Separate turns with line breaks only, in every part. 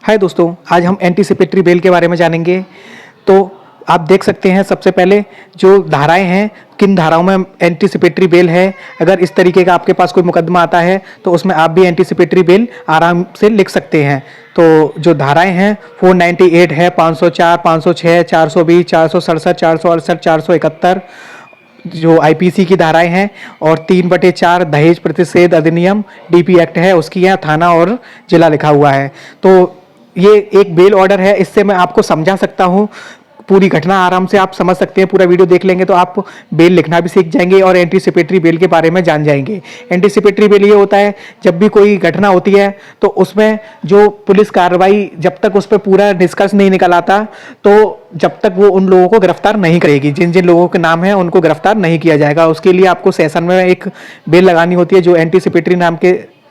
हाय दोस्तों, आज हम एंटीसिपेटरी बेल के बारे में जानेंगे। तो आप देख सकते हैं सबसे पहले जो धाराएं हैं, किन धाराओं में एंटीसिपेटरी बेल है। अगर इस तरीके का आपके पास कोई मुकदमा आता है तो उसमें आप भी एंटीसिपेटरी बेल आराम से लिख सकते हैं। तो जो धाराएं हैं 498 है, 504, 506, 420, 467, 468, 471 जो आईपीसी की धाराएं हैं, और 3/4 दहेज प्रतिषेध अधिनियम डीपी एक्ट है, उसकी यहाँ थाना और जिला लिखा हुआ है। तो ये एक बेल ऑर्डर है, इससे मैं आपको समझा सकता हूँ। पूरी घटना आराम से आप समझ सकते हैं। पूरा वीडियो देख लेंगे तो आप बेल लिखना भी सीख जाएंगे और एंटीसिपेटरी बेल के बारे में जान जाएंगे। एंटीसिपेटरी बेल ये होता है, जब भी कोई घटना होती है तो उसमें जो पुलिस कार्रवाई जब तक उस पर पूरा निष्कर्ष नहीं निकल आता, तो जब तक वो उन लोगों को गिरफ्तार नहीं करेगी। जिन जिन लोगों के नाम है उनको गिरफ्तार नहीं किया जाएगा। उसके लिए आपको सेशन में एक बेल लगानी होती है जो एंटीसिपेटरी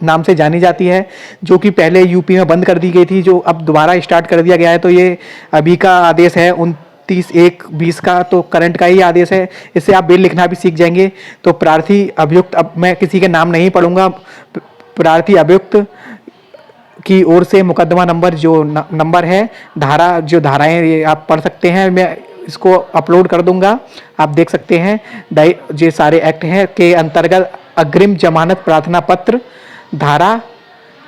नाम से जानी जाती है, जो कि पहले यूपी में बंद कर दी गई थी, जो अब दोबारा स्टार्ट कर दिया गया है। तो ये अभी का आदेश है 29/1/20 का, तो करंट का ही आदेश है। इससे आप बेल लिखना भी सीख जाएंगे। तो प्रार्थी अभियुक्त, अब मैं किसी के नाम नहीं पढ़ूंगा, प्रार्थी अभियुक्त की ओर से मुकदमा नंबर जो नंबर है, धारा जो धाराएं ये आप पढ़ सकते हैं। मैं इसको अपलोड कर दूंगा, आप देख सकते हैं। ये सारे एक्ट हैं के अंतर्गत अग्रिम जमानत प्रार्थना पत्र धारा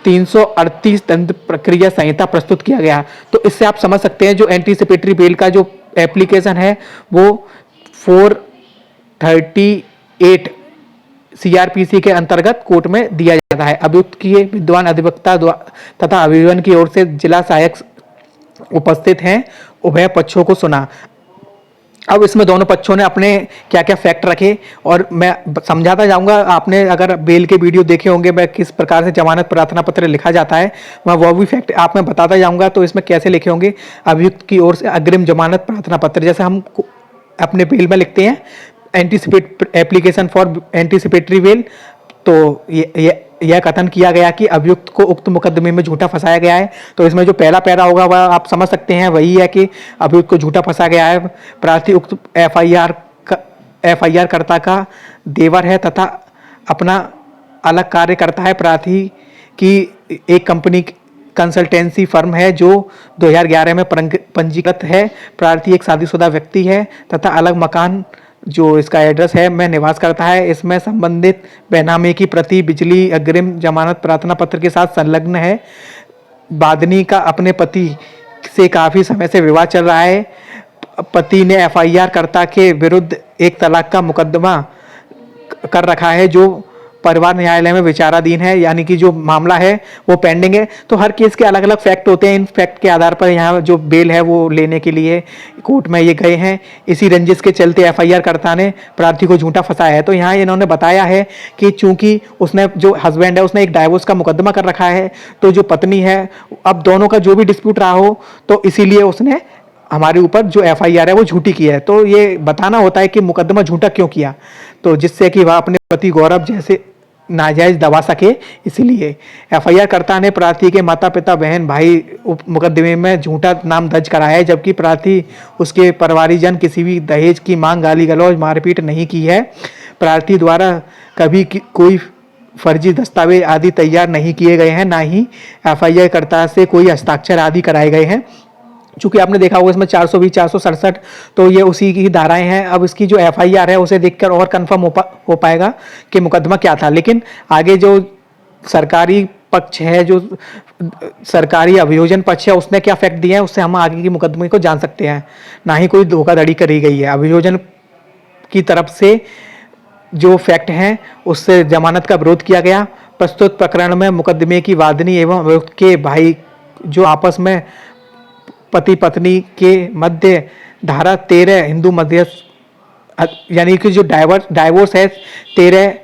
338 दंड प्रक्रिया संहिता प्रस्तुत किया गया। तो इससे आप समझ सकते हैं जो एंटीसिपेटरी बेल का जो एप्लीकेशन है वो 438 सीआरपीसी के अंतर्गत कोर्ट में दिया जाता है। अभियुक्त की विद्वान अधिवक्ता तथा अभियोजन की ओर से जिला सहायक उपस्थित हैं, उभय पक्षों को सुना। अब इसमें दोनों पक्षों ने अपने क्या क्या फैक्ट रखे और मैं समझाता जाऊंगा। आपने अगर बेल के वीडियो देखे होंगे, मैं किस प्रकार से जमानत प्रार्थना पत्र लिखा जाता है, मैं वो भी फैक्ट आप मैं बताता जाऊंगा। तो इसमें कैसे लिखे होंगे, अभियुक्त की ओर से अग्रिम जमानत प्रार्थना पत्र, जैसे हम अपने बेल में लिखते हैं एप्लीकेशन फॉर एंटीसिपेटरी बेल। तो यह कथन किया गया कि अभियुक्त को उक्त मुकदमे में झूठा फंसाया गया है। तो इसमें जो पहला पैरा होगा वह आप समझ सकते हैं, वही है कि अभियुक्त को झूठा फंसा गया है। प्रार्थी उक्त एफआईआर कर्ता का देवर है तथा अपना अलग कार्य करता है। प्रार्थी की एक कंपनी कंसल्टेंसी फर्म है जो 2011 में पंजीकृत है। प्रार्थी एक शादीशुदा व्यक्ति है तथा अलग मकान जो इसका एड्रेस है में निवास करता है। इसमें संबंधित बैनामे की प्रति बिजली अग्रिम जमानत प्रार्थना पत्र के साथ संलग्न है। बादनी का अपने पति से काफ़ी समय से विवाद चल रहा है। पति ने एफआईआर कर्ता के विरुद्ध एक तलाक का मुकदमा कर रखा है जो परिवार न्यायालय में विचाराधीन है, यानी कि जो मामला है वो पेंडिंग है। तो हर केस के अलग अलग फैक्ट होते हैं। इन फैक्ट के आधार पर यहाँ जो बेल है वो लेने के लिए कोर्ट में ये गए हैं। इसी रंजिश के चलते एफआईआर कर्ता ने प्रार्थी को झूठा फंसाया है। तो यहाँ इन्होंने बताया है कि चूंकि उसने जो हस्बैंड है उसने एक डाइवोर्स का मुकदमा कर रखा है, तो जो पत्नी है, अब दोनों का जो भी डिस्प्यूट रहा हो, तो इसीलिए उसने हमारे ऊपर जो एफआईआर है वो झूठी की है। तो ये बताना होता है कि मुकदमा झूठा क्यों किया, तो जिससे कि वह अपने पति गौरव जैसे नाजायज दबा सके। इसीलिए एफआईआर कर्ता ने प्रार्थी के माता पिता बहन भाई मुकदमे में झूठा नाम दर्ज कराया है, जबकि प्रार्थी उसके परिवारीजन किसी भी दहेज की मांग, गाली गलौज, मारपीट नहीं की है। प्रार्थी द्वारा कभी कोई फर्जी दस्तावेज आदि तैयार नहीं किए गए हैं, ना ही एफआईआर कर्ता से कोई हस्ताक्षर आदि कराए गए हैं। चूंकि आपने देखा होगा इसमें 420, 467, तो ये उसी की धाराएं हैं। अब इसकी जो एफआईआर है उसे देखकर और कंफर्म हो पाएगा कि मुकदमा क्या था। लेकिन आगे जो सरकारी पक्ष है, जो सरकारी अभियोजन पक्ष है, उसने क्या फैक्ट दिए हैं, उससे हम आगे की मुकदमे को जान सकते हैं। ना ही कोई धोखाधड़ी करी गई है। अभियोजन की तरफ से जो फैक्ट हैं उससे जमानत का विरोध किया गया। प्रस्तुत प्रकरण में मुकदमे की वादनी एवं अभियुक्त के भाई जो आपस में पति पत्नी के मध्य धारा 13 हिंदू मध्य, यानी कि जो डाइवोर्स है 13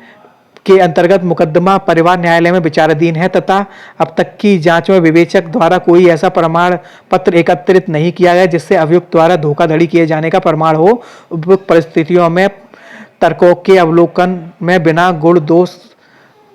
के अंतर्गत मुकदमा परिवार न्यायालय में विचाराधीन है तथा अब तक की जांच में विवेचक द्वारा कोई ऐसा प्रमाण पत्र एकत्रित नहीं किया गया जिससे अभियुक्त द्वारा धोखाधड़ी किए जाने का प्रमाण हो। उपयुक्त परिस्थितियों में तर्कों के अवलोकन में बिना गुण दोष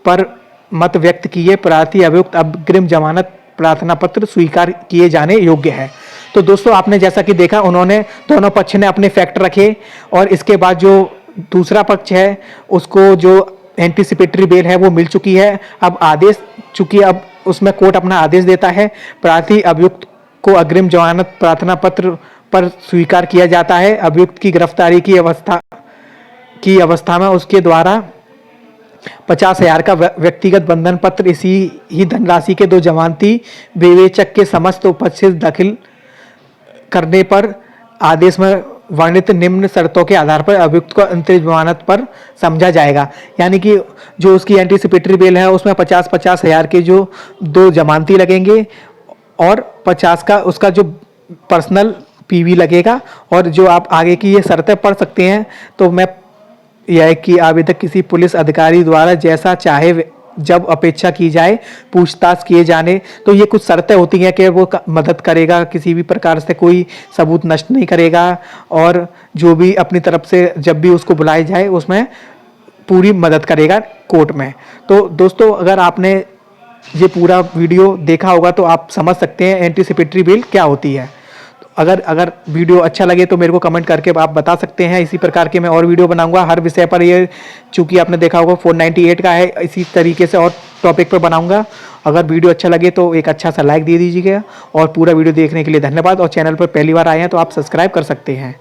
पर मत व्यक्त किए प्रार्थी अभियुक्त अग्रिम जमानत प्रार्थना पत्र स्वीकार किए जाने योग्य है। तो दोस्तों, आपने जैसा कि देखा, उन्होंने दोनों पक्ष ने अपने फैक्ट रखे और इसके बाद जो दूसरा पक्ष है उसको जो एंटीसिपेटरी बेल है वो मिल चुकी है। अब आदेश, चूंकि अब उसमें कोर्ट अपना आदेश देता है। प्रार्थी अभियुक्त को अग्रिम जमानत प्रार्थना पत्र पर स्वीकार किया जाता है। अभियुक्त की गिरफ्तारी की अवस्था में उसके द्वारा 50,000 का व्यक्तिगत बंधन पत्र इसी ही धनराशि के 2 जमानती विवेचक के समस्त उपस्थित दाखिल करने पर आदेश में वर्णित निम्न शर्तों के आधार पर अभियुक्त को अंतरिम जमानत पर समझा जाएगा। यानी कि जो उसकी एंटीसिपेटरी बेल है उसमें 50-50 हजार के जो 2 जमानती लगेंगे और 50 का उसका जो पर्सनल पीवी लगेगा। और जो आप आगे की ये शर्तें पढ़ सकते हैं, तो मैं यह कि आवेदक किसी पुलिस अधिकारी द्वारा जैसा चाहे जब अपेक्षा की जाए पूछताछ किए जाने। तो ये कुछ शर्तें होती हैं कि वो मदद करेगा, किसी भी प्रकार से कोई सबूत नष्ट नहीं करेगा और जो भी अपनी तरफ से जब भी उसको बुलाया जाए उसमें पूरी मदद करेगा कोर्ट में। तो दोस्तों, अगर आपने ये पूरा वीडियो देखा होगा तो आप समझ सकते हैं एंटीसिपेटरी बेल क्या होती है। अगर वीडियो अच्छा लगे तो मेरे को कमेंट करके आप बता सकते हैं। इसी प्रकार के मैं और वीडियो बनाऊंगा हर विषय पर। ये चूंकि आपने देखा होगा 498 का है, इसी तरीके से और टॉपिक पर बनाऊंगा। अगर वीडियो अच्छा लगे तो एक अच्छा सा लाइक दे दीजिएगा और पूरा वीडियो देखने के लिए धन्यवाद। और चैनल पर पहली बार आए हैं तो आप सब्सक्राइब कर सकते हैं।